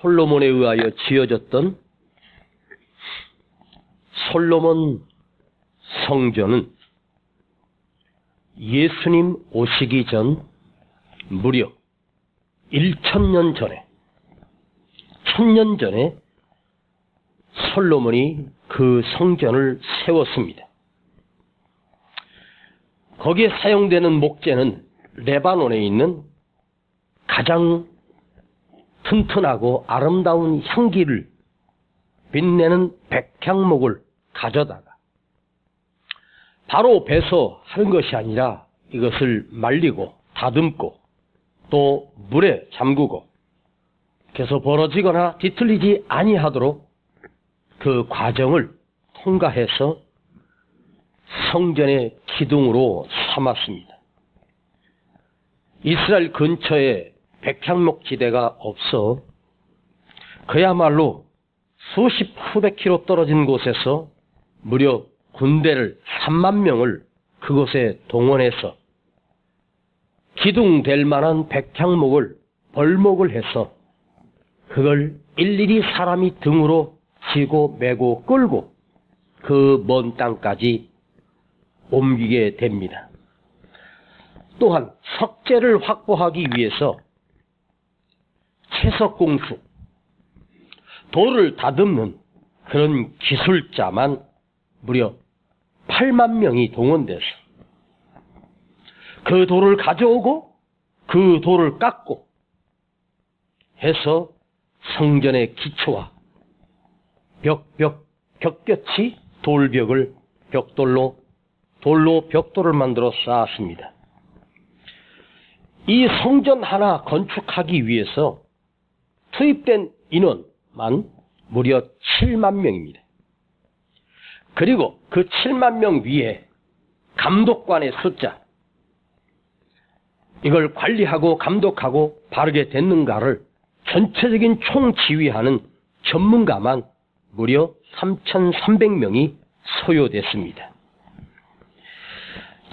솔로몬에 의하여 지어졌던 솔로몬 성전은 예수님 오시기 전 무려 1000년 전에, 1000년 전에 솔로몬이 그 성전을 세웠습니다. 거기에 사용되는 목재는 레바논에 있는 가장 튼튼하고 아름다운 향기를 빛내는 백향목을 가져다가 바로 베서 하는 것이 아니라 이것을 말리고 다듬고 또 물에 잠그고 그래서 벌어지거나 뒤틀리지 아니하도록 그 과정을 통과해서 성전의 기둥으로 삼았습니다. 이스라엘 근처에 백향목 지대가 없어 그야말로 수백 킬로 떨어진 곳에서 무려 군대를 3만 명을 그곳에 동원해서 기둥될 만한 백향목을 벌목을 해서 그걸 일일이 사람이 등으로 지고 메고 끌고 그 먼 땅까지 옮기게 됩니다. 또한 석재를 확보하기 위해서 채석공수, 돌을 다듬는 그런 기술자만 무려 8만 명이 동원돼서 그 돌을 가져오고 그 돌을 깎고 해서 성전의 기초와 벽볕이 돌벽을 돌로 벽돌을 만들어 쌓았습니다. 이 성전 하나 건축하기 위해서 투입된 인원만 무려 7만 명입니다. 그리고 그 7만 명 위에 감독관의 숫자, 이걸 관리하고 감독하고 바르게 됐는가를 전체적인 총지휘하는 전문가만 무려 3,300명이 소요됐습니다.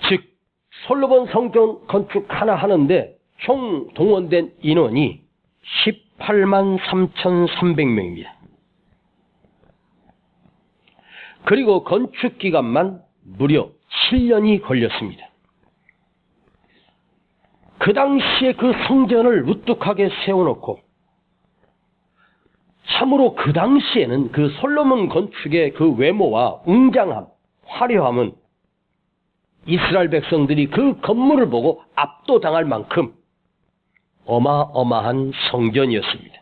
즉 솔로몬 성전 건축 하나 하는데 총 동원된 인원이 18만 3,300명입니다. 그리고 건축 기간만 무려 7년이 걸렸습니다. 그 당시에 그 성전을 우뚝하게 세워놓고 참으로 그 당시에는 그 솔로몬 건축의 그 외모와 웅장함, 화려함은 이스라엘 백성들이 그 건물을 보고 압도당할 만큼 어마어마한 성전이었습니다.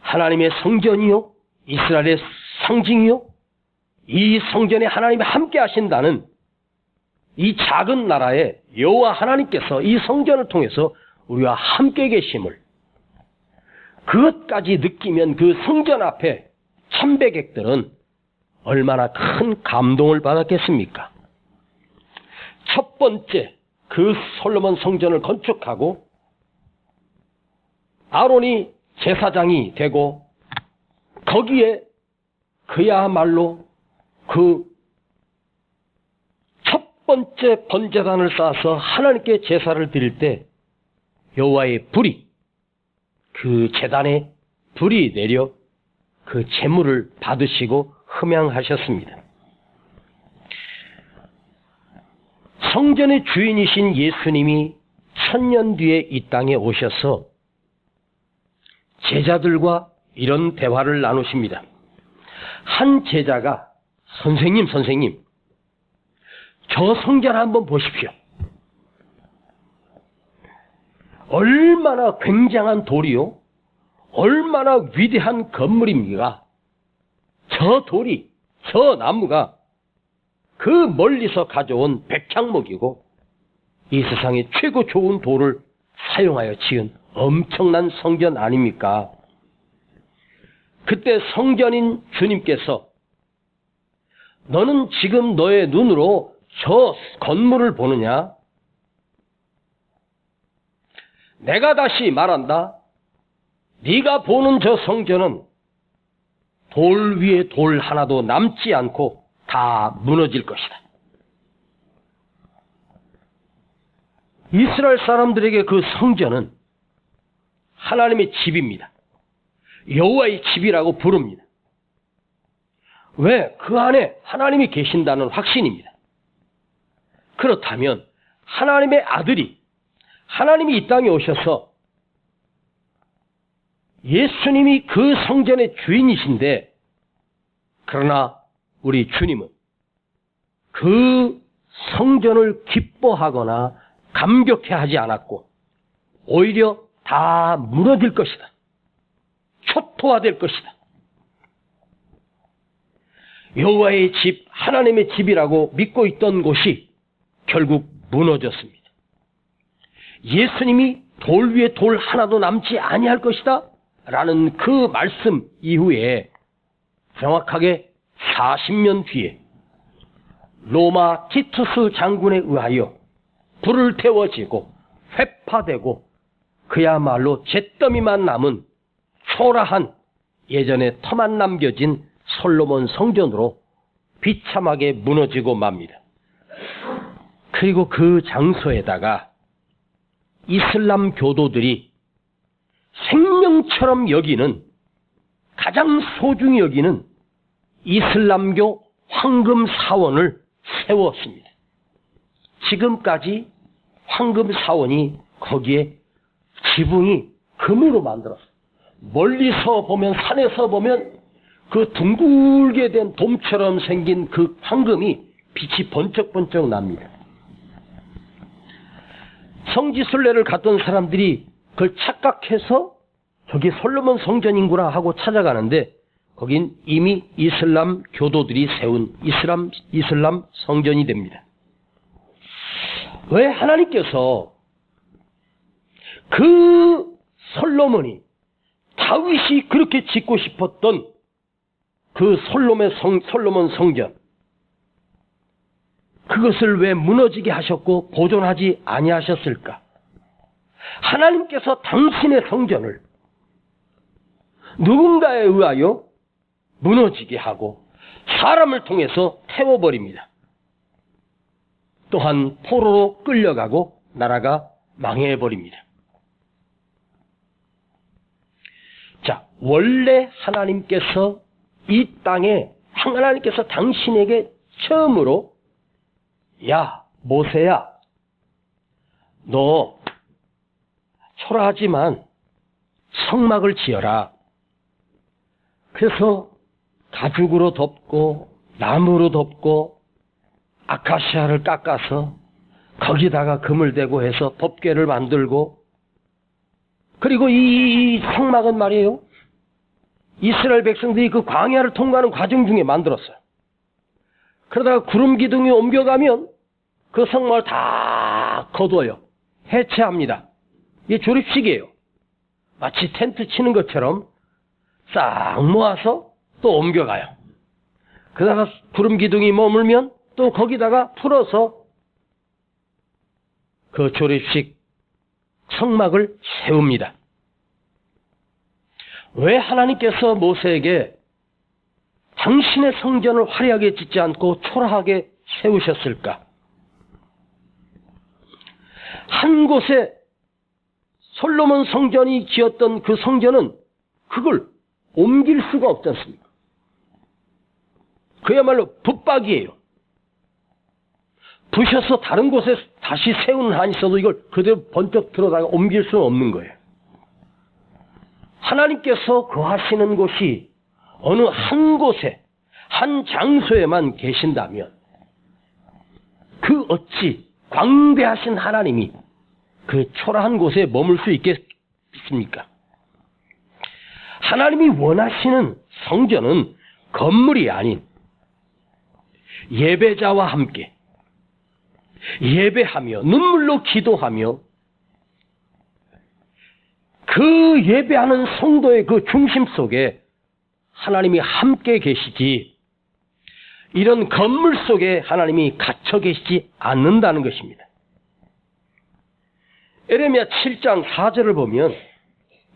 하나님의 성전이요, 이스라엘의 상징이요, 이 성전에 하나님이 함께 하신다는 이 작은 나라에 여호와 하나님께서 이 성전을 통해서 우리와 함께 계심을 그것까지 느끼면 그 성전 앞에 참배객들은 얼마나 큰 감동을 받았겠습니까? 첫 번째 그 솔로몬 성전을 건축하고 아론이 제사장이 되고 거기에 그야말로 그 첫 번째 번제단을 쌓아서 하나님께 제사를 드릴 때 여호와의 불이 그 제단에 불이 내려 그 제물을 받으시고 흠양하셨습니다. 성전의 주인이신 예수님이 1000년 뒤에 이 땅에 오셔서 제자들과 이런 대화를 나누십니다. 한 제자가 선생님, 저 성전 한번 보십시오. 얼마나 굉장한 돌이요, 얼마나 위대한 건물입니까? 저 돌이, 저 나무가 그 멀리서 가져온 백향목이고 이 세상에 최고 좋은 돌을 사용하여 지은 엄청난 성전 아닙니까? 그때 성전인 주님께서 너는 지금 너의 눈으로 저 건물을 보느냐? 내가 다시 말한다. 네가 보는 저 성전은 돌 위에 돌 하나도 남지 않고 다 무너질 것이다. 이스라엘 사람들에게 그 성전은 하나님의 집입니다. 여호와의 집이라고 부릅니다. 왜? 그 안에 하나님이 계신다는 확신입니다. 그렇다면 하나님의 아들이, 하나님이 이 땅에 오셔서 예수님이 그 성전의 주인이신데, 그러나 우리 주님은 그 성전을 기뻐하거나 감격해하지 않았고 오히려 다 무너질 것이다, 초토화될 것이다. 여호와의 집, 하나님의 집이라고 믿고 있던 곳이 결국 무너졌습니다. 예수님이 돌 위에 돌 하나도 남지 아니할 것이다 라는 그 말씀 이후에 정확하게 40년 뒤에 로마 티투스 장군에 의하여 불을 태워지고 회파되고 그야말로 잿더미만 남은 초라한, 예전에 터만 남겨진 솔로몬 성전으로 비참하게 무너지고 맙니다. 그리고 그 장소에다가 이슬람 교도들이 생명처럼 여기는, 가장 소중히 여기는 이슬람교 황금 사원을 세웠습니다. 지금까지 황금 사원이 거기에 지붕이 금으로 만들었어요. 멀리서 보면, 산에서 보면 그 둥글게 된 돔처럼 생긴 그 황금이 빛이 번쩍번쩍 납니다. 성지순례를 갔던 사람들이 그걸 착각해서 저기 솔로몬 성전인구나 하고 찾아가는데 거긴 이미 이슬람 교도들이 세운 이슬람 성전이 됩니다. 왜 하나님께서 그 솔로몬이, 다윗이 그렇게 짓고 싶었던 그 솔로몬 성전, 그것을 왜 무너지게 하셨고 보존하지 아니하셨을까? 하나님께서 당신의 성전을 누군가에 의하여 무너지게 하고 사람을 통해서 태워버립니다. 또한 포로로 끌려가고 나라가 망해버립니다. 자, 원래 하나님께서 이 땅에, 하나님께서 당신에게 처음으로, 야, 모세야, 너 초라하지만 성막을 지어라. 그래서 가죽으로 덮고 나무로 덮고 아카시아를 깎아서 거기다가 금을 대고 해서 덮개를 만들고, 그리고 이 성막은 말이에요, 이스라엘 백성들이 그 광야를 통과하는 과정 중에 만들었어요. 그러다가 구름 기둥이 옮겨가면 그 성막을 다 거둬요. 해체합니다. 이게 조립식이에요. 마치 텐트 치는 것처럼 싹 모아서 또 옮겨가요. 그러다가 구름 기둥이 머물면 또 거기다가 풀어서 그 조립식 성막을 세웁니다. 왜 하나님께서 모세에게 당신의 성전을 화려하게 짓지 않고 초라하게 세우셨을까? 한 곳에 솔로몬 성전이 지었던 그 성전은 그걸 옮길 수가 없지 않습니까? 그야말로 붙박이에요. 부셔서 다른 곳에 다시 세우는 한이 있어도 이걸 그대로 번쩍 들어다가 옮길 수는 없는 거예요. 하나님께서 거하시는 곳이 어느 한 곳에, 한 장소에만 계신다면 그 어찌 광대하신 하나님이 그 초라한 곳에 머물 수 있겠습니까? 하나님이 원하시는 성전은 건물이 아닌 예배자와 함께 예배하며 눈물로 기도하며 그 예배하는 성도의 그 중심 속에 하나님이 함께 계시지, 이런 건물 속에 하나님이 갇혀 계시지 않는다는 것입니다. 예레미야 7장 4절을 보면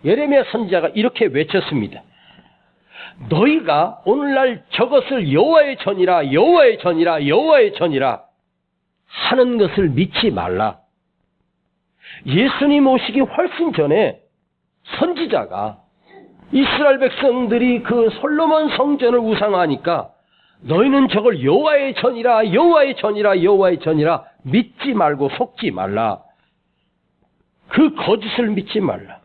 예레미야 선지자가 이렇게 외쳤습니다. 너희가 오늘날 저것을 여호와의 전이라 여호와의 전이라 여호와의 전이라 하는 것을 믿지 말라. 예수님 오시기 훨씬 전에 선지자가 이스라엘 백성들이 그 솔로몬 성전을 우상화하니까 너희는 저걸 여호와의 전이라 여호와의 전이라 여호와의 전이라 믿지 말고 속지 말라. 그 거짓을 믿지 말라.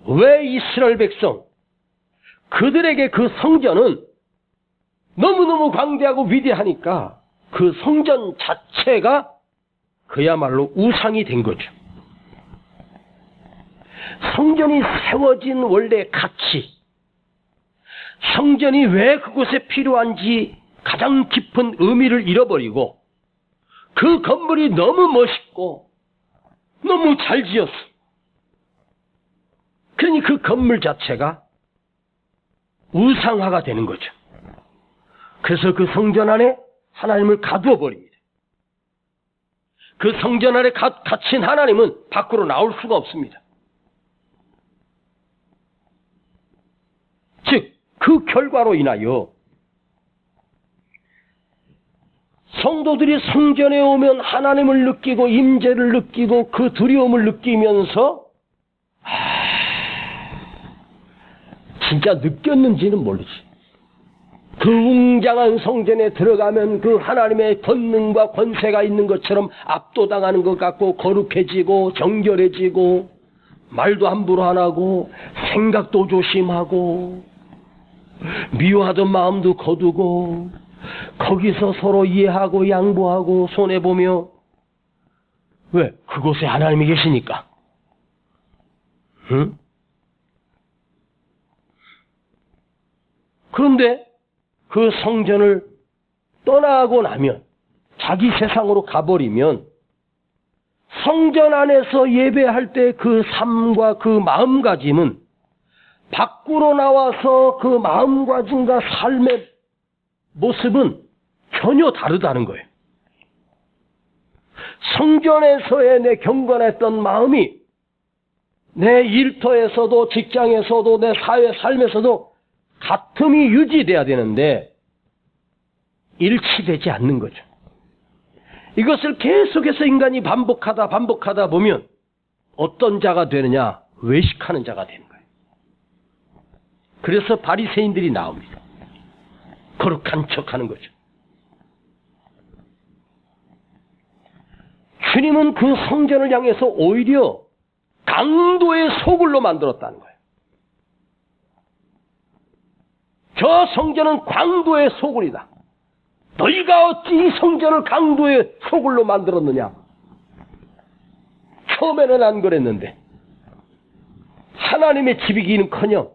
왜 이스라엘 백성 그들에게 그 성전은 너무너무 광대하고 위대하니까 그 성전 자체가 그야말로 우상이 된 거죠. 성전이 세워진 원래 가치, 성전이 왜 그곳에 필요한지 가장 깊은 의미를 잃어버리고 그 건물이 너무 멋있고 너무 잘 지었어. 그러니 그 건물 자체가 우상화가 되는 거죠. 그래서 그 성전 안에 하나님을 가두어 버립니다. 그 성전 안에 갇힌 하나님은 밖으로 나올 수가 없습니다. 즉, 그 결과로 인하여 성도들이 성전에 오면 하나님을 느끼고 임재를 느끼고 그 두려움을 느끼면서 진짜 느꼈는지는 모르지. 그 웅장한 성전에 들어가면 그 하나님의 권능과 권세가 있는 것처럼 압도당하는 것 같고 거룩해지고 정결해지고 말도 함부로 안 하고 생각도 조심하고 미워하던 마음도 거두고 거기서 서로 이해하고 양보하고 손해보며 왜? 그곳에 하나님이 계시니까. 응? 그런데 그 성전을 떠나고 나면 자기 세상으로 가버리면 성전 안에서 예배할 때 그 삶과 그 마음가짐은 밖으로 나와서 그 마음가짐과 삶의 모습은 전혀 다르다는 거예요. 성전에서의 내 경건했던 마음이 내 일터에서도 직장에서도 내 사회 삶에서도 같음이 유지돼야 되는데 일치되지 않는 거죠. 이것을 계속해서 인간이 반복하다 보면 어떤 자가 되느냐? 외식하는 자가 되는 거예요. 그래서 바리새인들이 나옵니다. 거룩한 척하는 거죠. 주님은 그 성전을 향해서 오히려 강도의 소굴로 만들었다는 거예요. 저 성전은 강도의 소굴이다. 너희가 어찌 이 성전을 강도의 소굴로 만들었느냐? 처음에는 안 그랬는데 하나님의 집이기는커녕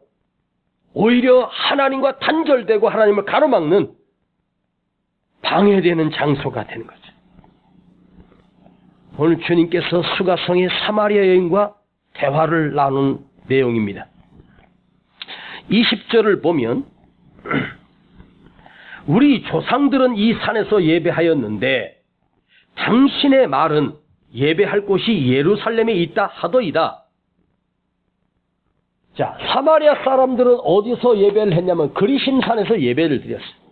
오히려 하나님과 단절되고 하나님을 가로막는 방해되는 장소가 되는 거죠. 오늘 주님께서 수가성의 사마리아 여인과 대화를 나눈 내용입니다. 20절을 보면 우리 조상들은 이 산에서 예배하였는데 당신의 말은 예배할 곳이 예루살렘에 있다 하더이다. 자, 사마리아 사람들은 어디서 예배를 했냐면 그리심산에서 예배를 드렸어요.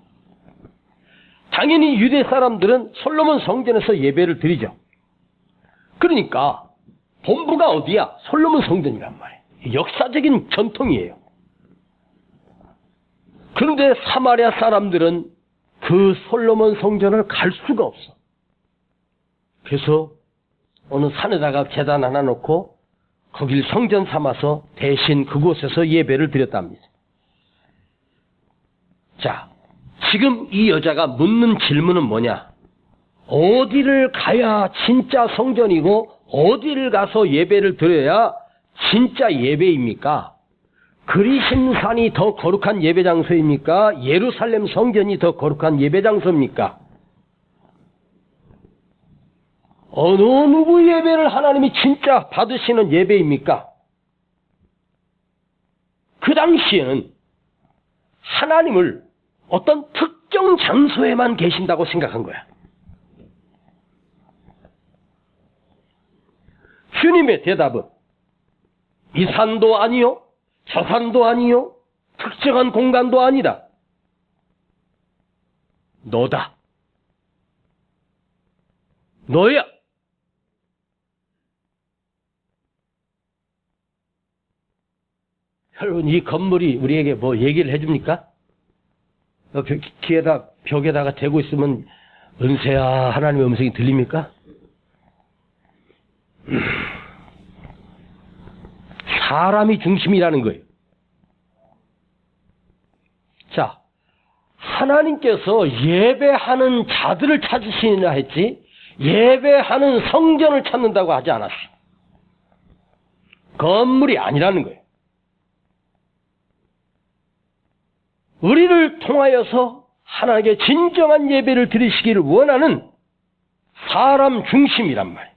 당연히 유대 사람들은 솔로몬 성전에서 예배를 드리죠. 그러니까 본부가 어디야? 솔로몬 성전이란 말이에요. 역사적인 전통이에요. 그런데 사마리아 사람들은 그 솔로몬 성전을 갈 수가 없어. 그래서 어느 산에다가 제단 하나 놓고 거길 성전 삼아서 대신 그곳에서 예배를 드렸답니다. 자, 지금 이 여자가 묻는 질문은 뭐냐? 어디를 가야 진짜 성전이고 어디를 가서 예배를 드려야 진짜 예배입니까? 그리심산이 더 거룩한 예배 장소입니까? 예루살렘 성전이 더 거룩한 예배 장소입니까? 어느 누구 예배를 하나님이 진짜 받으시는 예배입니까? 그 당시에는 하나님을 어떤 특정 장소에만 계신다고 생각한 거야. 주님의 대답은 이 산도 아니요, 저 산도 아니요, 특정한 공간도 아니다. 너다. 너야. 여러분, 이 건물이 우리에게 뭐 얘기를 해줍니까? 벽에다가 대고 있으면 은세야 하나님의 음성이 들립니까? 사람이 중심이라는 거예요. 자, 하나님께서 예배하는 자들을 찾으시느냐 했지 예배하는 성전을 찾는다고 하지 않았어. 건물이 아니라는 거예요. 우리를 통하여서 하나님께 진정한 예배를 드리시기를 원하는 사람 중심이란 말이에요.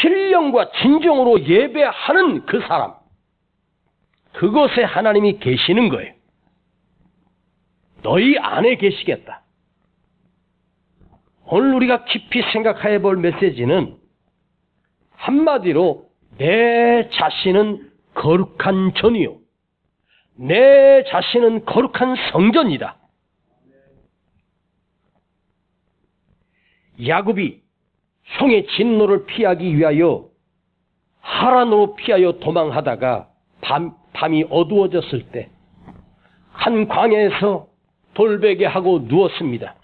신령과 진정으로 예배하는 그 사람, 그곳에 하나님이 계시는 거예요. 너희 안에 계시겠다. 오늘 우리가 깊이 생각해 볼 메시지는 한마디로 내 자신은 거룩한 전이요, 내 자신은 거룩한 성전이다. 야곱이 형의 진노를 피하기 위하여 하란으로 피하여 도망하다가 밤이 어두워졌을 때 한 광야에서 돌베개하고 누웠습니다.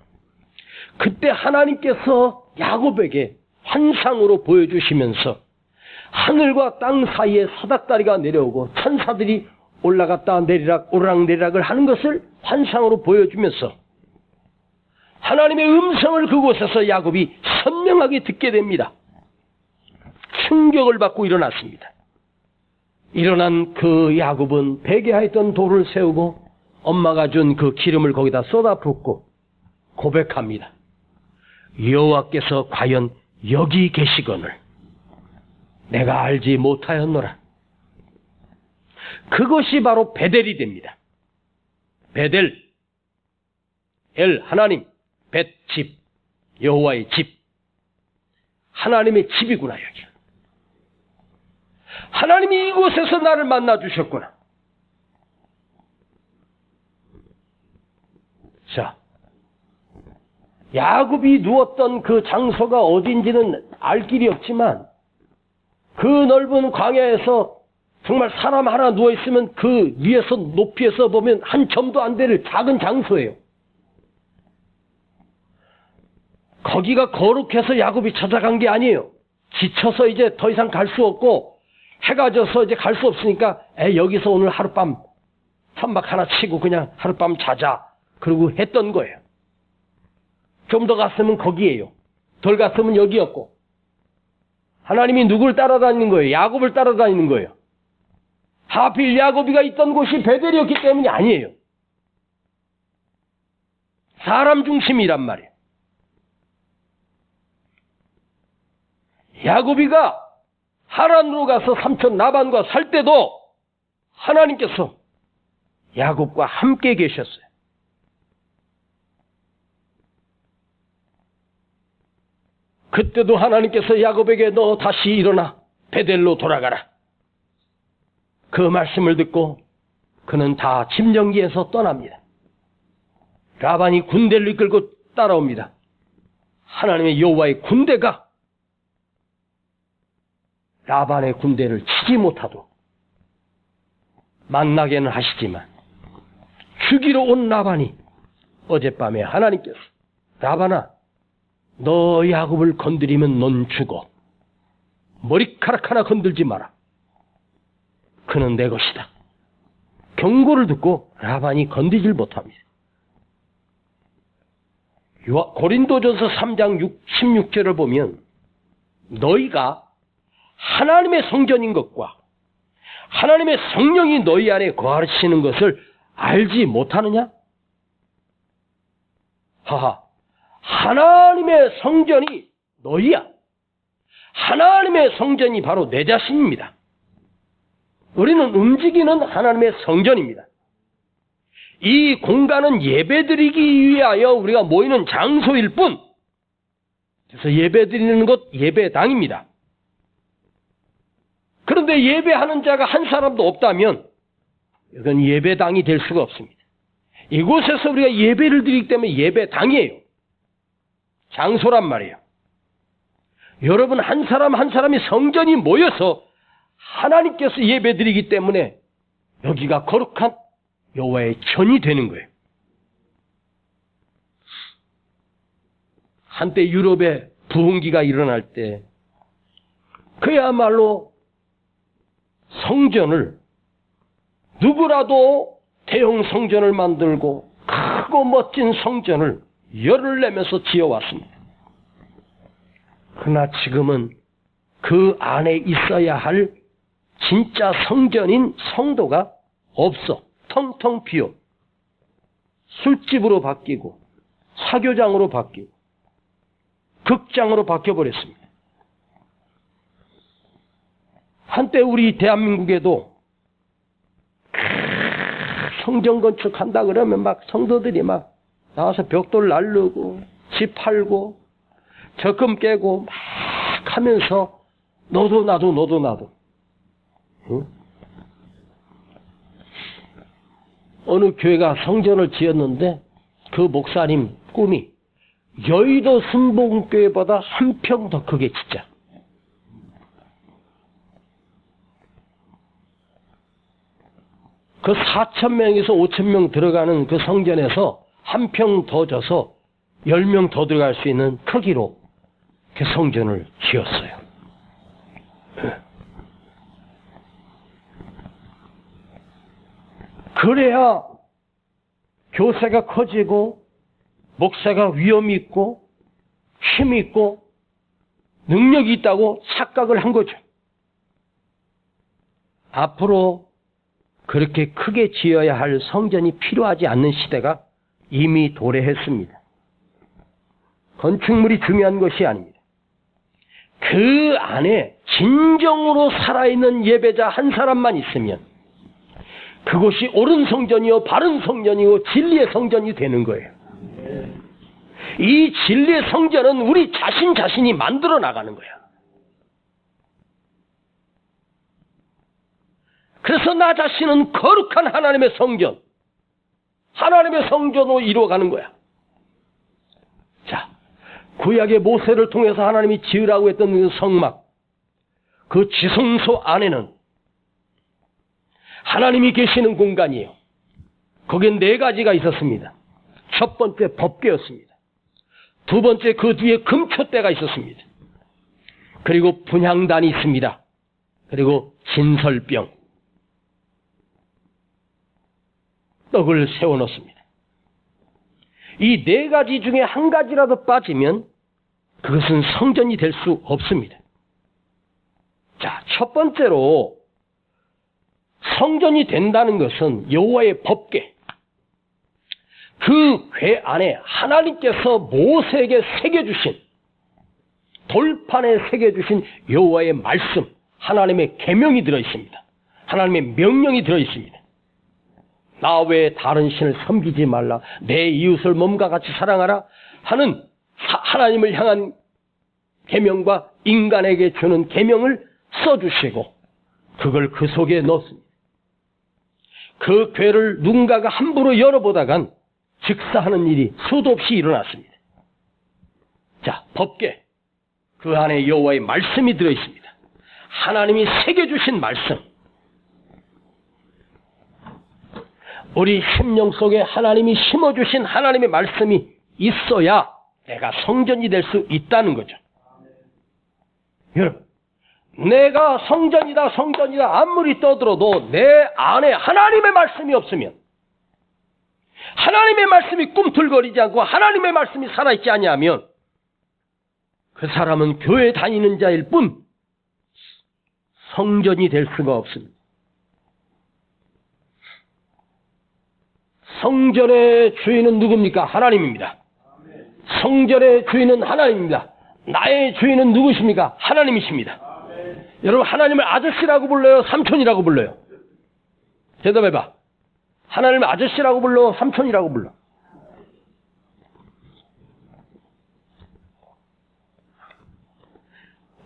그때 하나님께서 야곱에게 환상으로 보여주시면서 하늘과 땅 사이에 사닥다리가 내려오고 천사들이 올라갔다 오르락내리락을 하는 것을 환상으로 보여주면서 하나님의 음성을 그곳에서 야곱이 선명하게 듣게 됩니다. 충격을 받고 일어났습니다. 일어난 그 야곱은 베개하에 있던 돌을 세우고 엄마가 준 그 기름을 거기다 쏟아 붓고 고백합니다. 여호와께서 과연 여기 계시거늘 내가 알지 못하였노라. 그것이 바로 베델이 됩니다. 베델, 엘 하나님, 벳 집, 여호와의 집, 하나님의 집이구나. 여기 하나님이 이곳에서 나를 만나 주셨구나. 자, 야곱이 누웠던 그 장소가 어딘지는 알 길이 없지만 그 넓은 광야에서 정말 사람 하나 누워있으면 그 위에서 높이에서 보면 한 점도 안 되는 작은 장소예요. 거기가 거룩해서 야곱이 찾아간 게 아니에요. 지쳐서 이제 더 이상 갈 수 없고 해가 져서 이제 갈 수 없으니까 여기서 오늘 하룻밤 천막 하나 치고 그냥 하룻밤 자자 그러고 했던 거예요. 좀 더 갔으면 거기에요. 덜 갔으면 여기였고 하나님이 누굴 따라다니는 거예요? 야곱을 따라다니는 거예요. 하필 야곱이가 있던 곳이 베델이었기 때문이 아니에요. 사람 중심이란 말이에요. 야곱이가 하란으로 가서 삼촌 라반과 살 때도 하나님께서 야곱과 함께 계셨어요. 그때도 하나님께서 야곱에게 너 다시 일어나 베델로 돌아가라. 그 말씀을 듣고 그는 다 짐정기에서 떠납니다. 라반이 군대를 이끌고 따라옵니다. 하나님의 여호와의 군대가 라반의 군대를 치지 못하도록 만나게는 하시지만 죽이러 온 라반이 어젯밤에 하나님께서 라반아 너 야곱을 건드리면 넌 죽어. 머리카락 하나 건들지 마라. 그는 내 것이다. 경고를 듣고 라반이 건드리질 못합니다. 고린도전서 3장 16절을 보면 너희가 하나님의 성전인 것과 하나님의 성령이 너희 안에 거하시는 것을 알지 못하느냐? 하하, 하나님의 성전이 너희야. 하나님의 성전이 바로 내 자신입니다. 우리는 움직이는 하나님의 성전입니다. 이 공간은 예배드리기 위하여 우리가 모이는 장소일 뿐, 그래서 예배드리는 것 예배당입니다. 그런데 예배하는 자가 한 사람도 없다면 이건 예배당이 될 수가 없습니다. 이곳에서 우리가 예배를 드리기 때문에 예배당이에요. 장소란 말이에요. 여러분 한 사람 한 사람이 성전이 모여서 하나님께서 예배드리기 때문에 여기가 거룩한 여호와의 전이 되는 거예요. 한때 유럽에 부흥기가 일어날 때 그야말로 성전을 누구라도 대형 성전을 만들고 크고 멋진 성전을 열을 내면서 지어왔습니다. 그러나 지금은 그 안에 있어야 할 진짜 성전인 성도가 없어. 텅텅 비어. 술집으로 바뀌고 사교장으로 바뀌고 극장으로 바뀌어버렸습니다. 한때 우리 대한민국에도 성전 건축한다 그러면 막 성도들이 막 나와서 벽돌 날르고 집 팔고 적금 깨고 막 하면서 너도 나도 응? 어느 교회가 성전을 지었는데 그 목사님 꿈이 여의도 순복음교회보다 한 평 더 크게 짓자. 그 4,000명에서 5,000명 들어가는 그 성전에서 한 평 더 져서 10명 더 들어갈 수 있는 크기로 그 성전을 지었어요. 그래야 교세가 커지고 목사가 위엄이 있고 힘이 있고 능력이 있다고 착각을 한 거죠. 앞으로 그렇게 크게 지어야 할 성전이 필요하지 않는 시대가 이미 도래했습니다. 건축물이 중요한 것이 아닙니다. 그 안에 진정으로 살아있는 예배자 한 사람만 있으면 그것이 옳은 성전이요 바른 성전이요 진리의 성전이 되는 거예요. 이 진리의 성전은 우리 자신이 만들어 나가는 거야. 그래서 나 자신은 거룩한 하나님의 성전, 하나님의 성전으로 이루어가는 거야. 자, 구약의 모세를 통해서 하나님이 지으라고 했던 그 성막, 그 지성소 안에는 하나님이 계시는 공간이에요. 거기에 4가지가 있었습니다. 첫 번째 법궤였습니다. 두 번째 그 뒤에 금초대가 있었습니다. 그리고 분향단이 있습니다. 그리고 진설병, 떡을 세워놓습니다. 이 4가지 중에 한 가지라도 빠지면 그것은 성전이 될 수 없습니다. 자, 첫 번째로 성전이 된다는 것은 여호와의 법궤, 그 궤 안에 하나님께서 모세에게 새겨주신, 돌판에 새겨주신 여호와의 말씀, 하나님의 계명이 들어있습니다. 하나님의 명령이 들어있습니다. 나 외에 다른 신을 섬기지 말라, 내 이웃을 몸과 같이 사랑하라 하는 하나님을 향한 계명과 인간에게 주는 계명을 써주시고 그걸 그 속에 넣었습니다. 그 궤를 누군가가 함부로 열어보다간 즉사하는 일이 수도 없이 일어났습니다. 자, 법궤, 그 안에 여호와의 말씀이 들어있습니다. 하나님이 새겨주신 말씀, 우리 심령 속에 하나님이 심어주신 하나님의 말씀이 있어야 내가 성전이 될 수 있다는 거죠. 여러분, 내가 성전이다 아무리 떠들어도 내 안에 하나님의 말씀이 없으면, 하나님의 말씀이 꿈틀거리지 않고 하나님의 말씀이 살아있지 아니하면 그 사람은 교회 다니는 자일 뿐 성전이 될 수가 없습니다. 성전의 주인은 누굽니까? 하나님입니다. 성전의 주인은 하나님입니다. 나의 주인은 누구십니까? 하나님이십니다. 여러분, 하나님을 아저씨라고 불러요? 삼촌이라고 불러요? 대답해봐. 하나님을 아저씨라고 불러? 삼촌이라고 불러?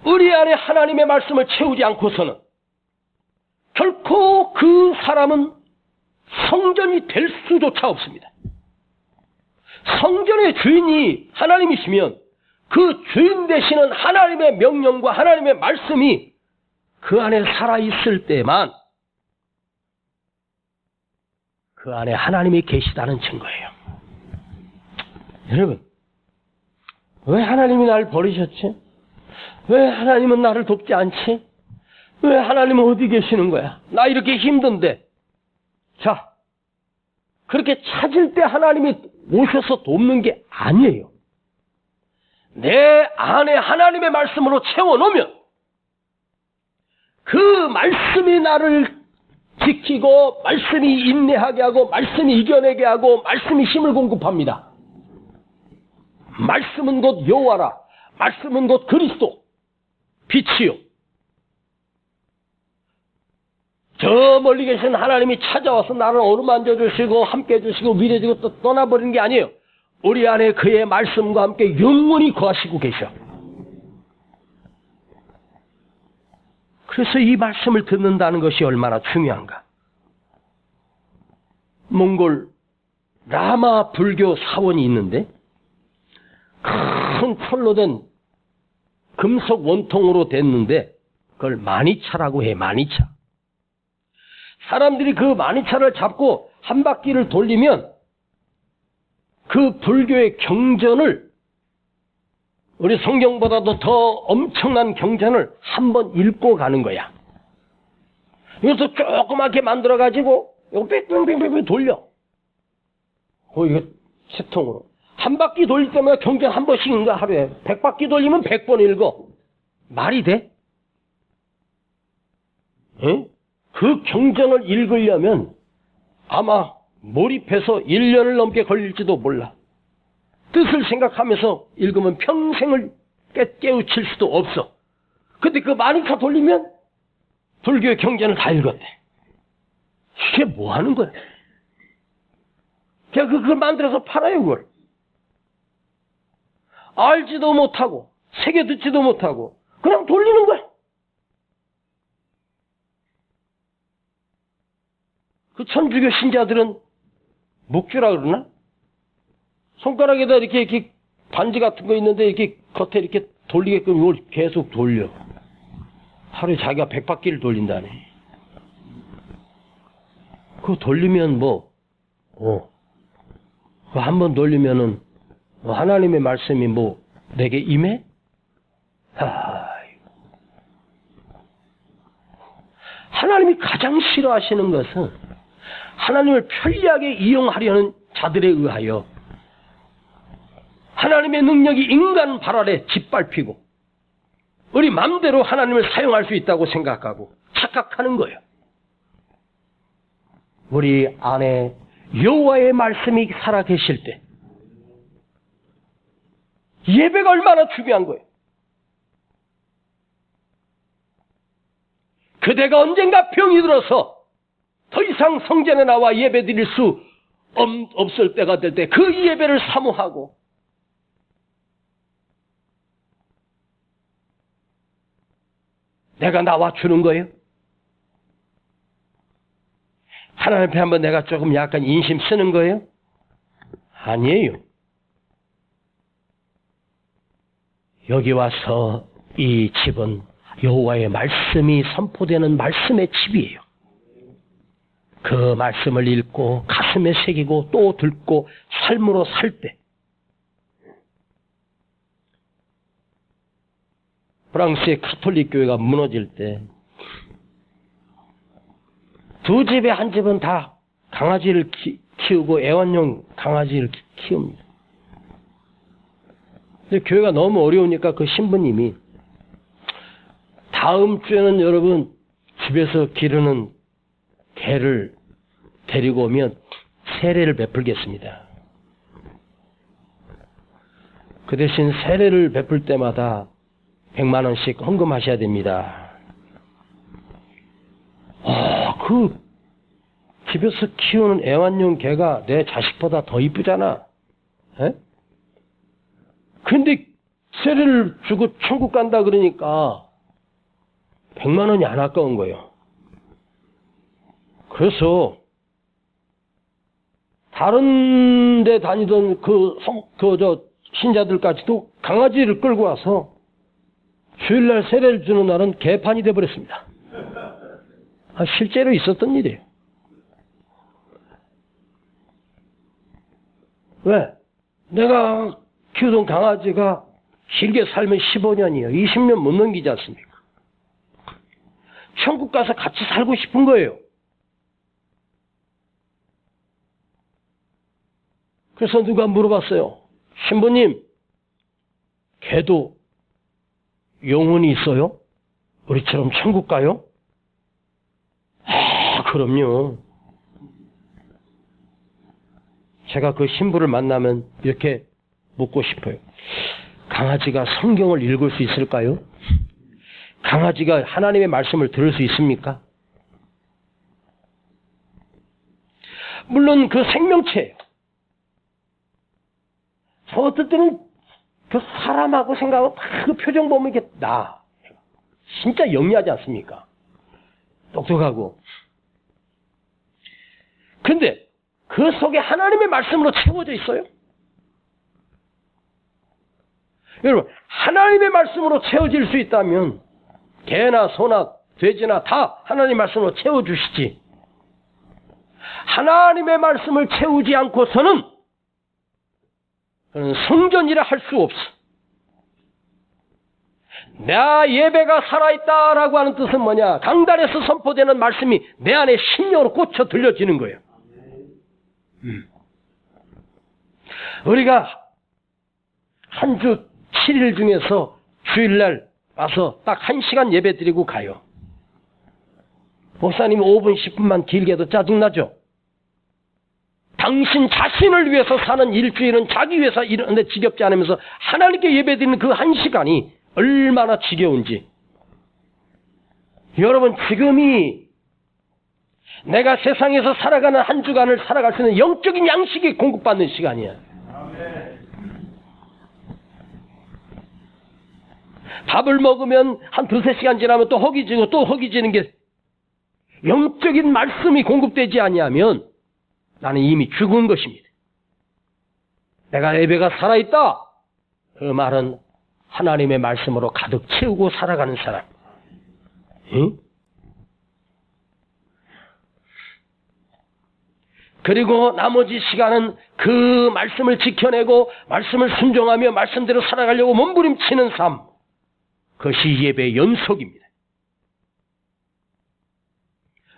우리 안에 하나님의 말씀을 채우지 않고서는 결코 그 사람은 성전이 될 수조차 없습니다. 성전의 주인이 하나님이시면 그 주인 되시는 하나님의 명령과 하나님의 말씀이 그 안에 살아있을 때만 그 안에 하나님이 계시다는 증거예요. 여러분, 왜 하나님이 나를 버리셨지? 왜 하나님은 나를 돕지 않지? 왜 하나님은 어디 계시는 거야? 나 이렇게 힘든데. 자, 그렇게 찾을 때 하나님이 오셔서 돕는 게 아니에요. 내 안에 하나님의 말씀으로 채워놓으면 그 말씀이 나를 지키고 말씀이 인내하게 하고 말씀이 이겨내게 하고 말씀이 힘을 공급합니다. 말씀은 곧 여호와라. 말씀은 곧 그리스도. 빛이요. 저 멀리 계신 하나님이 찾아와서 나를 어루만져 주시고 함께 해주시고 위로해 주고 또 떠나버리는 게 아니에요. 우리 안에 그의 말씀과 함께 영원히 거하시고 계셔. 그래서 이 말씀을 듣는다는 것이 얼마나 중요한가. 몽골 라마 불교 사원이 있는데 큰 철로 된 금속 원통으로 됐는데 그걸 마니차라고 해. 마니차. 사람들이 그 마니차를 잡고 한 바퀴를 돌리면 그 불교의 경전을 우리 성경보다도 더 엄청난 경전을 한 번 읽고 가는 거야. 이것도 조그맣게 만들어가지고 이거 뺑뺑뺑뺑 돌려. 이거 세통으로. 한 바퀴 돌릴 때마다 경전 한 번씩인가 하루에. 100바퀴 돌리면 100번 읽어. 말이 돼? 에? 그 경전을 읽으려면 아마 몰입해서 1년을 넘게 걸릴지도 몰라. 뜻을 생각하면서 읽으면 평생을 깨우칠 수도 없어. 근데 그 마니차 돌리면 불교의 경전을 다 읽었대. 이게 뭐 하는 거야? 그냥 그걸 만들어서 팔아요, 그걸. 알지도 못하고, 새겨 듣지도 못하고, 그냥 돌리는 거야. 그 천주교 신자들은 묵주라 그러나? 손가락에다 이렇게 반지 같은 거 있는데 이렇게 겉에 이렇게 돌리게끔 이걸 계속 돌려. 하루에 자기가 100바퀴를 돌린다네. 그거 돌리면 그거 한번 돌리면은 하나님의 말씀이 내게 임해? 하나님이 가장 싫어하시는 것은 하나님을 편리하게 이용하려는 자들에 의하여 하나님의 능력이 인간 발 아래 짓밟히고 우리 마음대로 하나님을 사용할 수 있다고 생각하고 착각하는 거예요. 우리 안에 여호와의 말씀이 살아계실 때 예배가 얼마나 중요한 거예요. 그대가 언젠가 병이 들어서 더 이상 성전에 나와 예배 드릴 수 없을 때가 될 때 그 예배를 사모하고 내가 나와 주는 거예요? 하나님 앞에 한번 내가 조금 약간 인심 쓰는 거예요? 아니에요. 여기 와서 이 집은 여호와의 말씀이 선포되는 말씀의 집이에요. 그 말씀을 읽고 가슴에 새기고 또 듣고 삶으로 살 때 프랑스의 가톨릭 교회가 무너질 때 두 집에 한 집은 다 강아지를 키우고 애완용 강아지를 키웁니다. 근데 교회가 너무 어려우니까 그 신부님이 다음 주에는 여러분 집에서 기르는 개를 데리고 오면 세례를 베풀겠습니다. 그 대신 세례를 베풀 때마다 100만 원씩 헌금하셔야 됩니다. 그 집에서 키우는 애완용 개가 내 자식보다 더 이쁘잖아. 에? 근데 세례를 주고 천국 간다 그러니까 100만 원이 안 아까운 거예요. 그래서 다른 데 다니던 신자들까지도 강아지를 끌고 와서 주일날 세례를 주는 날은 개판이 돼버렸습니다. 실제로 있었던 일이에요. 왜? 내가 키우던 강아지가 길게 살면 15년이에요. 20년 못 넘기지 않습니까? 천국 가서 같이 살고 싶은 거예요. 그래서 누가 물어봤어요. 신부님, 개도 영혼이 있어요? 우리처럼 천국 가요? 아, 그럼요. 제가 그 신부를 만나면 이렇게 묻고 싶어요. 강아지가 성경을 읽을 수 있을까요? 강아지가 하나님의 말씀을 들을 수 있습니까? 물론 그 생명체예요. 저 어떨 때는 그 사람하고 생각하고 그 표정 보면 이게 진짜 영리하지 않습니까? 똑똑하고. 근데 그 속에 하나님의 말씀으로 채워져 있어요. 여러분, 하나님의 말씀으로 채워질 수 있다면 개나 소나 돼지나 다 하나님의 말씀으로 채워주시지. 하나님의 말씀을 채우지 않고서는 그는 성전이라 할 수 없어. 내 예배가 살아있다라고 하는 뜻은 뭐냐? 강단에서 선포되는 말씀이 내 안에 심령으로 꽂혀 들려지는 거예요. 우리가 한 주 7일 중에서 주일날 와서 딱 1시간 예배 드리고 가요. 목사님 5분 10분만 길게 해도 짜증나죠? 당신 자신을 위해서 사는 일주일은 자기 위해서 이러는데 지겹지 않으면서 하나님께 예배드리는 그 1시간이 얼마나 지겨운지. 여러분, 지금이 내가 세상에서 살아가는 한 주간을 살아갈 수 있는 영적인 양식이 공급받는 시간이야. 밥을 먹으면 한 두세 시간 지나면 또 허기지고 또 허기지는 게 영적인 말씀이 공급되지 아니하면 나는 이미 죽은 것입니다. 내가 예배가 살아있다. 그 말은 하나님의 말씀으로 가득 채우고 살아가는 사람. 응? 그리고 나머지 시간은 그 말씀을 지켜내고 말씀을 순종하며 말씀대로 살아가려고 몸부림치는 삶. 그것이 예배의 연속입니다.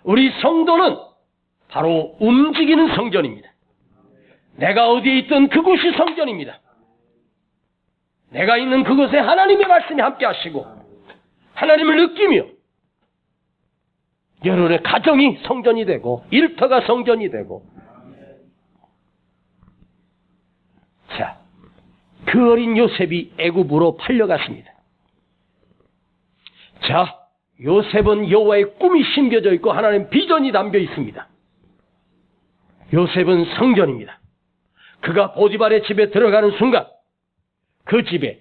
우리 성도는 바로 움직이는 성전입니다. 내가 어디에 있든 그곳이 성전입니다. 내가 있는 그곳에 하나님의 말씀이 함께 하시고 하나님을 느끼며 여러분의 가정이 성전이 되고 일터가 성전이 되고. 자, 그 어린 요셉이 애굽으로 팔려갔습니다. 자, 요셉은 여호와의 꿈이 심겨져 있고 하나님의 비전이 담겨 있습니다. 요셉은 성전입니다. 그가 보디발의 집에 들어가는 순간 그 집에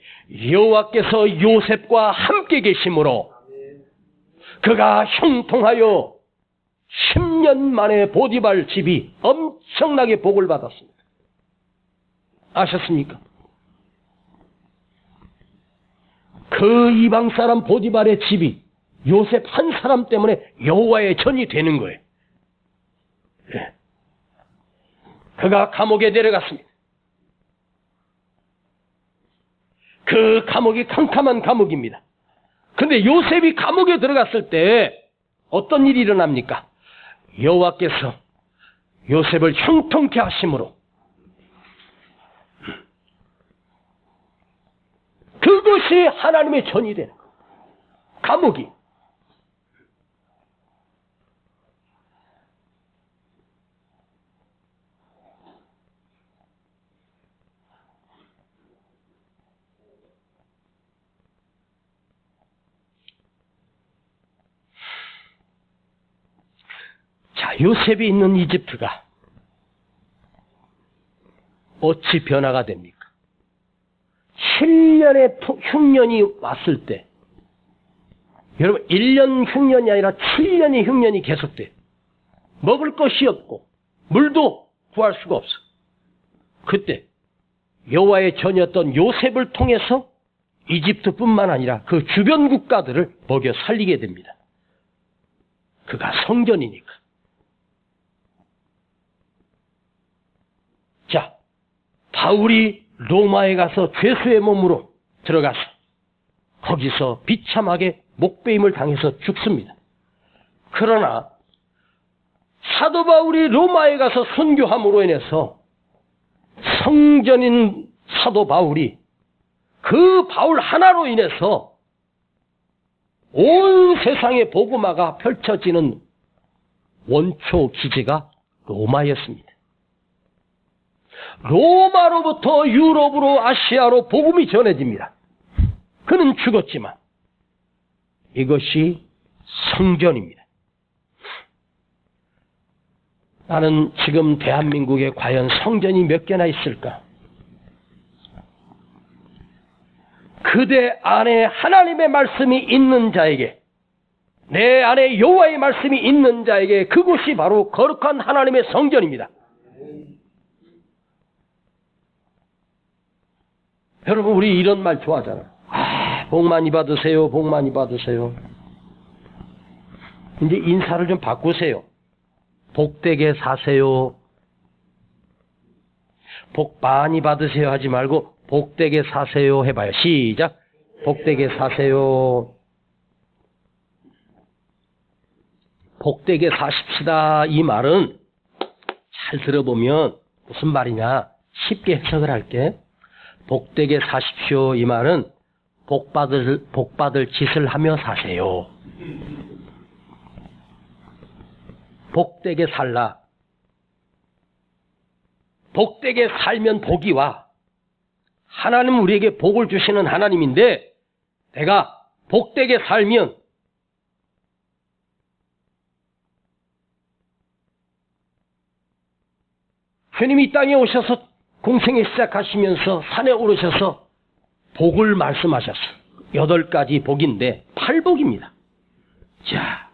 여호와께서 요셉과 함께 계심으로 그가 형통하여 10년 만에 보디발 집이 엄청나게 복을 받았습니다. 아셨습니까? 그 이방 사람 보디발의 집이 요셉 한 사람 때문에 여호와의 전이 되는 거예요. 네. 그가 감옥에 내려갔습니다. 그 감옥이 캄캄한 감옥입니다. 근데 요셉이 감옥에 들어갔을 때 어떤 일이 일어납니까? 여호와께서 요셉을 형통케 하심으로 그것이 하나님의 전이 되는 거예요. 감옥이. 자, 요셉이 있는 이집트가 어찌 변화가 됩니까? 7년의 흉년이 왔을 때, 여러분 1년 흉년이 아니라 7년의 흉년이 계속돼. 먹을 것이 없고 물도 구할 수가 없어. 그때 여호와의 전이었던 요셉을 통해서 이집트뿐만 아니라 그 주변 국가들을 먹여 살리게 됩니다. 그가 성전이니까. 자, 바울이 로마에 가서 죄수의 몸으로 들어가서 거기서 비참하게 목베임을 당해서 죽습니다. 그러나 사도 바울이 로마에 가서 선교함으로 인해서 성전인 사도 바울이 그 바울 하나로 인해서 온 세상의 복음화가 펼쳐지는 원초 기지가 로마였습니다. 로마로부터 유럽으로 아시아로 복음이 전해집니다. 그는 죽었지만 이것이 성전입니다. 나는 지금 대한민국에 과연 성전이 몇 개나 있을까? 그대 안에 하나님의 말씀이 있는 자에게, 내 안에 여호와의 말씀이 있는 자에게 그곳이 바로 거룩한 하나님의 성전입니다. 여러분, 우리 이런 말 좋아하잖아. 복 많이 받으세요. 복 많이 받으세요. 이제 인사를 좀 바꾸세요. 복되게 사세요. 복 많이 받으세요 하지 말고 복되게 사세요 해봐요. 시작. 복되게 사세요. 복되게 사십시다. 이 말은 잘 들어보면 무슨 말이냐. 쉽게 해석을 할게. 복되게 사십시오. 이 말은 복받을 짓을 하며 사세요. 복되게 살라. 복되게 살면 복이 와. 하나님은 우리에게 복을 주시는 하나님인데 내가 복되게 살면 주님이 이 땅에 오셔서 공생에 시작하시면서 산에 오르셔서 복을 말씀하셨어. 8가지 복인데 8복입니다. 자,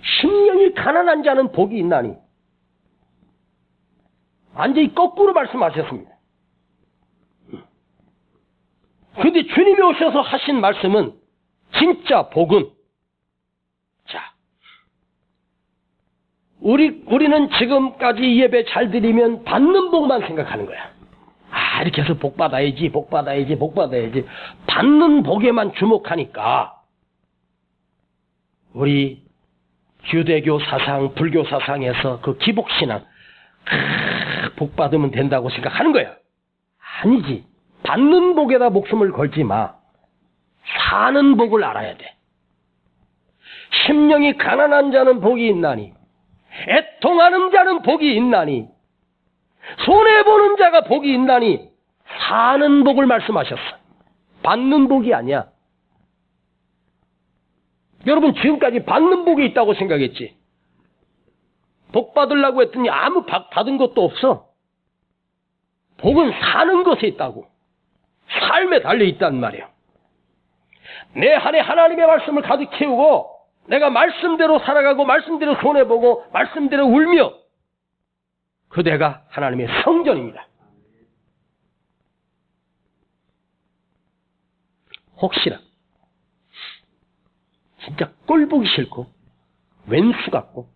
심령이 가난한 자는 복이 있나니. 완전히 거꾸로 말씀하셨습니다. 그런데 주님이 오셔서 하신 말씀은 진짜 복은, 자, 우리는 지금까지 예배 잘 드리면 받는 복만 생각하는 거야. 이렇게 해서 복 받아야지, 복 받아야지, 복 받아야지. 받는 복에만 주목하니까 우리 유대교 사상, 불교 사상에서 그 기복신앙, 복 받으면 된다고 생각하는 거야. 아니지. 받는 복에다 목숨을 걸지 마. 사는 복을 알아야 돼. 심령이 가난한 자는 복이 있나니, 애통하는 자는 복이 있나니, 손해보는 자가 복이 있나니, 사는 복을 말씀하셨어. 받는 복이 아니야. 여러분, 지금까지 받는 복이 있다고 생각했지. 복 받으려고 했더니 아무 받은 것도 없어. 복은 사는 것에 있다고. 삶에 달려있단 말이야. 내 안에 하나님의 말씀을 가득 채우고 내가 말씀대로 살아가고 말씀대로 손해보고 말씀대로 울며 그대가 하나님의 성전입니다. 혹시나 진짜 꼴보기 싫고 왼수 같고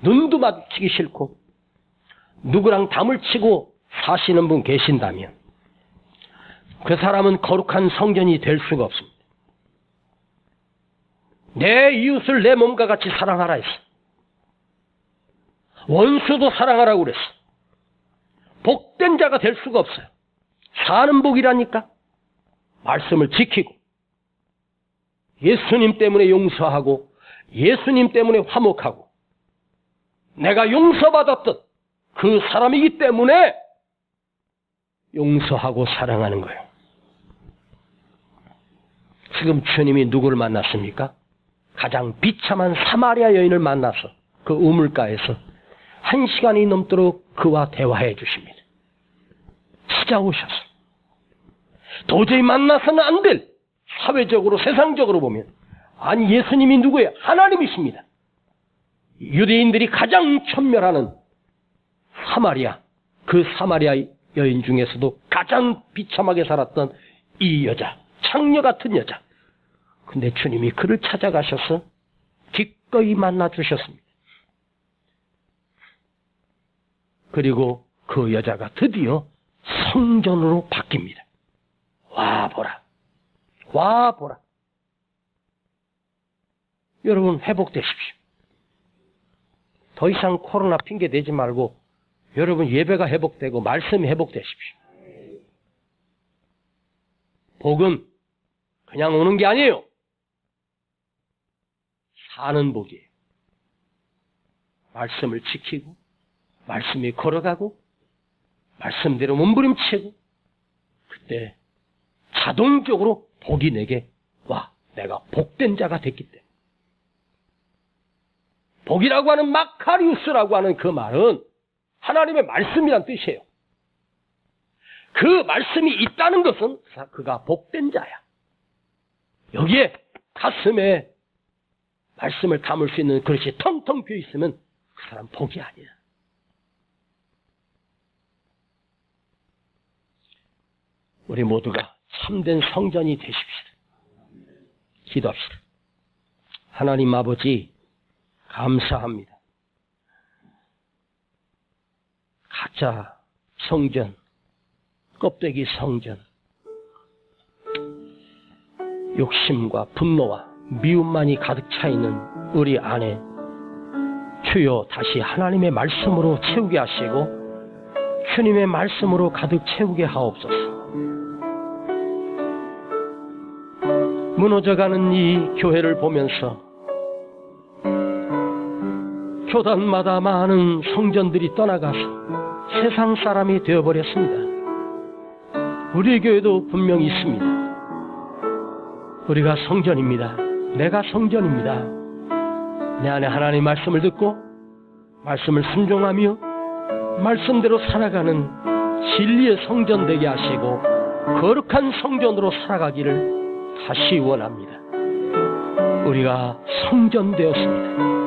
눈도 마주치기 싫고 누구랑 담을 치고 사시는 분 계신다면 그 사람은 거룩한 성전이 될 수가 없습니다. 내 이웃을 내 몸과 같이 사랑하라 했어. 원수도 사랑하라고 그랬어. 복된 자가 될 수가 없어요. 사는 복이라니까. 말씀을 지키고 예수님 때문에 용서하고 예수님 때문에 화목하고 내가 용서받았던 그 사람이기 때문에 용서하고 사랑하는 거예요. 지금 주님이 누구를 만났습니까? 가장 비참한 사마리아 여인을 만나서 그 우물가에서 1시간이 넘도록 그와 대화해 주십니다. 찾아오셔서 도저히 만나서는 안 될 사회적으로 세상적으로 보면 아니 예수님이 누구예요? 하나님이십니다. 유대인들이 가장 천멸하는 사마리아, 그 사마리아 여인 중에서도 가장 비참하게 살았던 이 여자, 창녀 같은 여자. 근데 주님이 그를 찾아가셔서 기꺼이 만나주셨습니다. 그리고 그 여자가 드디어 성전으로 바뀝니다. 와 보라. 와 보라. 여러분 회복되십시오. 더 이상 코로나 핑계 대지 말고 여러분 예배가 회복되고 말씀이 회복되십시오. 복은 그냥 오는 게 아니에요. 사는 복이에요. 말씀을 지키고 말씀이 걸어가고 말씀대로 몸부림치고 그때 자동적으로 복이 내게 와. 내가 복된 자가 됐기 때문에. 복이라고 하는 마카리우스라고 하는 그 말은 하나님의 말씀이란 뜻이에요. 그 말씀이 있다는 것은 그가 복된 자야. 여기에 가슴에 말씀을 담을 수 있는 그릇이 텅텅 비어 있으면 그 사람 복이 아니야. 우리 모두가 참된 성전이 되십시다. 기도합시다. 하나님 아버지 감사합니다. 가짜 성전, 껍데기 성전, 욕심과 분노와 미움만이 가득 차 있는 우리 안에 주여 다시 하나님의 말씀으로 채우게 하시고 주님의 말씀으로 가득 채우게 하옵소서. 무너져가는 이 교회를 보면서 교단마다 많은 성전들이 떠나가서 세상 사람이 되어버렸습니다. 우리 교회도 분명히 있습니다. 우리가 성전입니다. 내가 성전입니다. 내 안에 하나님의 말씀을 듣고 말씀을 순종하며 말씀대로 살아가는 진리의 성전 되게 하시고 거룩한 성전으로 살아가기를 다시 원합니다. 우리가 성전 되었습니다.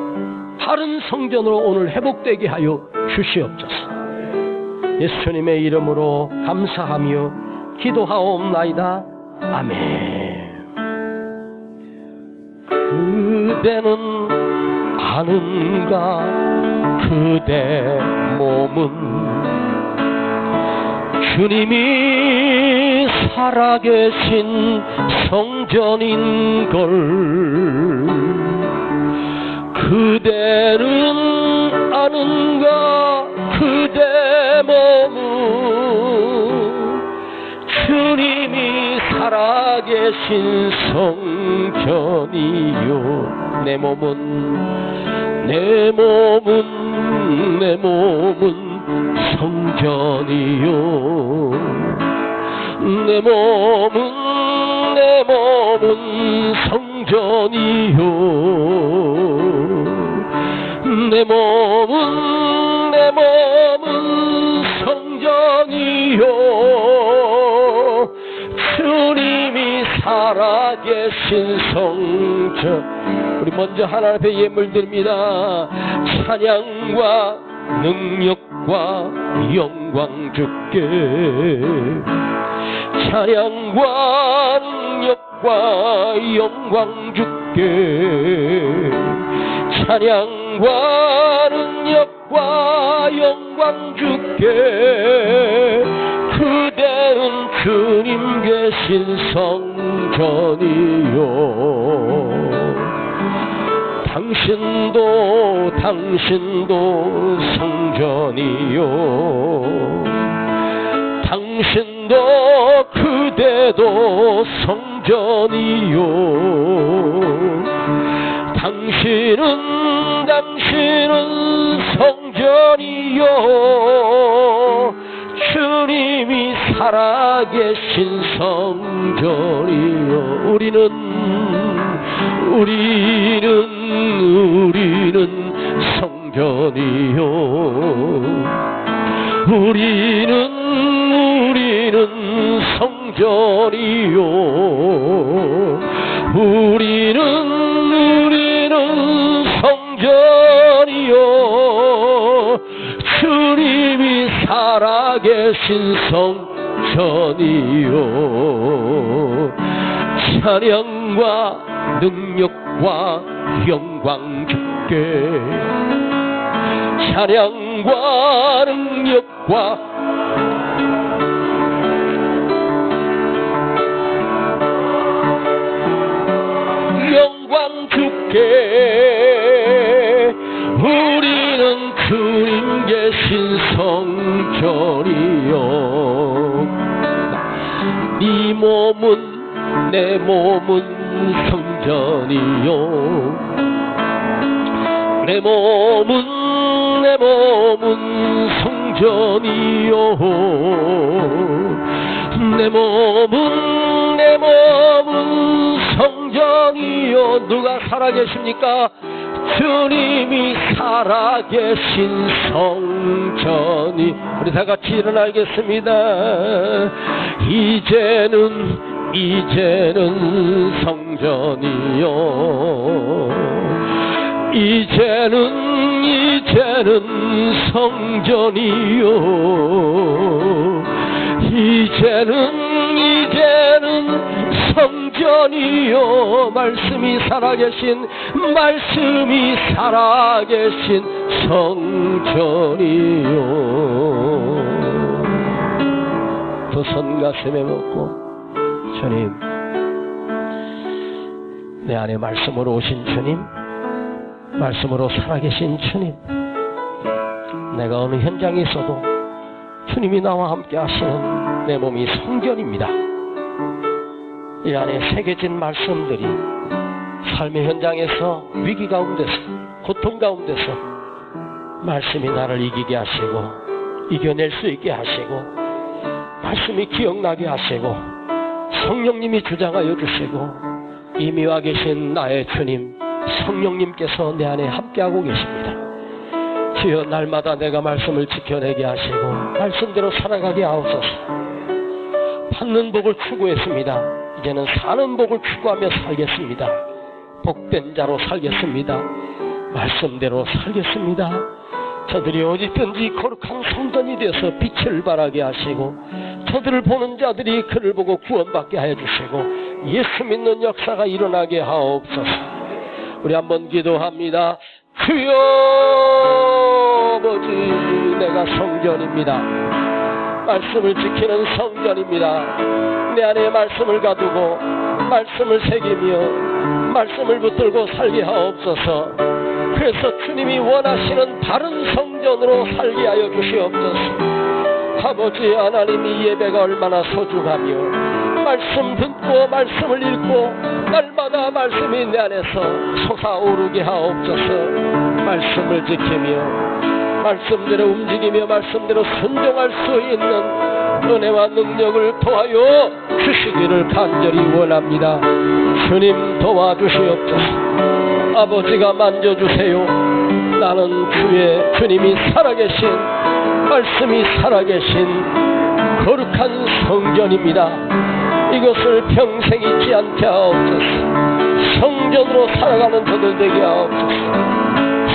다른 성전으로 오늘 회복되게 하여 주시옵소서. 예수님의 이름으로 감사하며 기도하옵나이다. 아멘. 그대는 아는가 그대 몸은 주님이 살아계신 성전인걸. 그대는 아는가 그대 몸은 주님이 살아계신 성전이요. 내 몸은 성전이요. 내 몸은 성전이요. 내 몸은 성전이요. 주님이 살아계신 성전. 우리 먼저 하나님 앞에 예물 드립니다. 찬양과 능력과 영광 주께. 찬양과 능력과 영광 주께. 찬양과 능력과 영광 주께. 그대는 주님 계신 성전이요. 당신도 성전이요. 당신도 그대도 성전이요. 당신은 성전이요. 주님이 살아계신 성전이요. 우리는 성전이요. 우리는 성전이요. 우리는 성전이요. 주님이 살아계신 성전이요. 찬양과 능력과 영광 주께. 찬양과 능력과 함께 우리는 주님 계신 성전이요 네 몸은 내 몸은 성전이요 내 몸은 성전이요 내 몸은 성전이요 누가 살아계십니까? 주님이 살아계신 성전이 우리 다같이 일어나겠습니다. 이제는 성전이요 이제는 성전이요 이제는 성전이요 말씀이 살아계신 성전이요 두 손 가슴에 묻고 주님 내 안에 말씀으로 오신 주님 말씀으로 살아계신 주님 내가 어느 현장에 있어도 주님이 나와 함께 하시는 내 몸이 성전입니다. 이 안에 새겨진 말씀들이 삶의 현장에서 위기 가운데서 고통 가운데서 말씀이 나를 이기게 하시고 이겨낼 수 있게 하시고 말씀이 기억나게 하시고 성령님이 주장하여 주시고 이미 와 계신 나의 주님 성령님께서 내 안에 함께하고 계십니다. 주여 날마다 내가 말씀을 지켜내게 하시고 말씀대로 살아가게 하옵소서. 받는 복을 추구했습니다. 이제는 사는 복을 추구하며 살겠습니다. 복된 자로 살겠습니다. 말씀대로 살겠습니다. 저들이 어디든지 거룩한 성전이 되어서 빛을 발하게 하시고 저들을 보는 자들이 그를 보고 구원받게 하여 주시고 예수 믿는 역사가 일어나게 하옵소서. 우리 한번 기도합니다. 주여 아버지 내가 성전입니다. 말씀을 지키는 성전입니다. 내 안에 말씀을 가두고 말씀을 새기며 말씀을 붙들고 살게 하옵소서. 그래서 주님이 원하시는 바른 성전으로 살게 하여 주시옵소서. 아버지 하나님이 예배가 얼마나 소중하며 말씀 듣고 말씀을 읽고 날마다 말씀이 내 안에서 솟아오르게 하옵소서. 말씀을 지키며 말씀대로 움직이며 말씀대로 순종할 수 있는 은혜와 능력을 도와여 주시기를 간절히 원합니다. 주님 도와주시옵소서. 아버지가 만져주세요. 나는 주님이 살아계신 말씀이 살아계신 거룩한 성전입니다. 이것을 평생 잊지 않게 하옵소서. 성전으로 살아가는 저들 되게 하옵소서.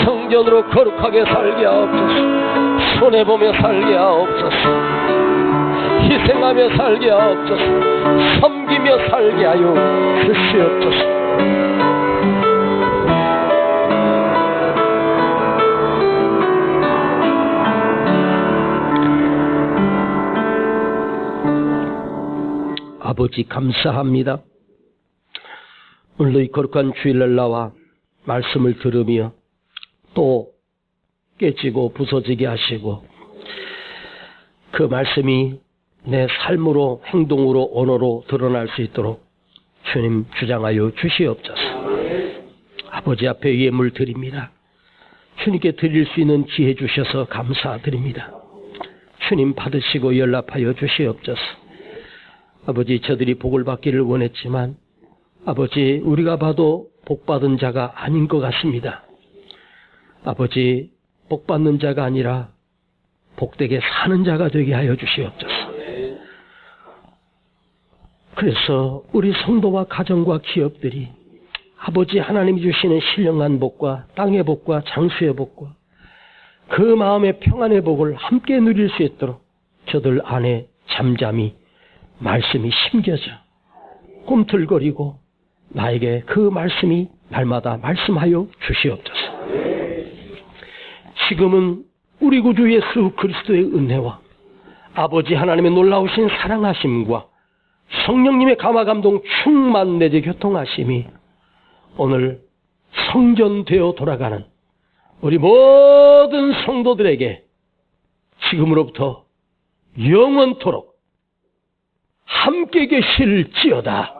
성전으로 거룩하게 살게 하옵소서. 손해보며 살게 하옵소서. 희생하며 살게 하옵소서. 섬기며 살게 하여 주시옵소서. 아버지 감사합니다. 오늘도 이 거룩한 주일날 나와 말씀을 들으며 또 깨지고 부서지게 하시고 그 말씀이 내 삶으로 행동으로 언어로 드러날 수 있도록 주님 주장하여 주시옵소서. 아버지 앞에 예물 드립니다. 주님께 드릴 수 있는 지혜 주셔서 감사드립니다. 주님 받으시고 연락하여 주시옵소서. 아버지 저들이 복을 받기를 원했지만 아버지 우리가 봐도 복받은 자가 아닌 것 같습니다. 아버지 복받는 자가 아니라 복되게 사는 자가 되게 하여 주시옵소서. 그래서 우리 성도와 가정과 기업들이 아버지 하나님이 주시는 신령한 복과 땅의 복과 장수의 복과 그 마음의 평안의 복을 함께 누릴 수 있도록 저들 안에 잠잠히 말씀이 심겨져 꿈틀거리고 나에게 그 말씀이 날마다 말씀하여 주시옵소서. 지금은 우리 구주 예수 그리스도의 은혜와 아버지 하나님의 놀라우신 사랑하심과 성령님의 감화 감동 충만 내재 교통하심이 오늘 성전되어 돌아가는 우리 모든 성도들에게 지금으로부터 영원토록 함께 계실지어다.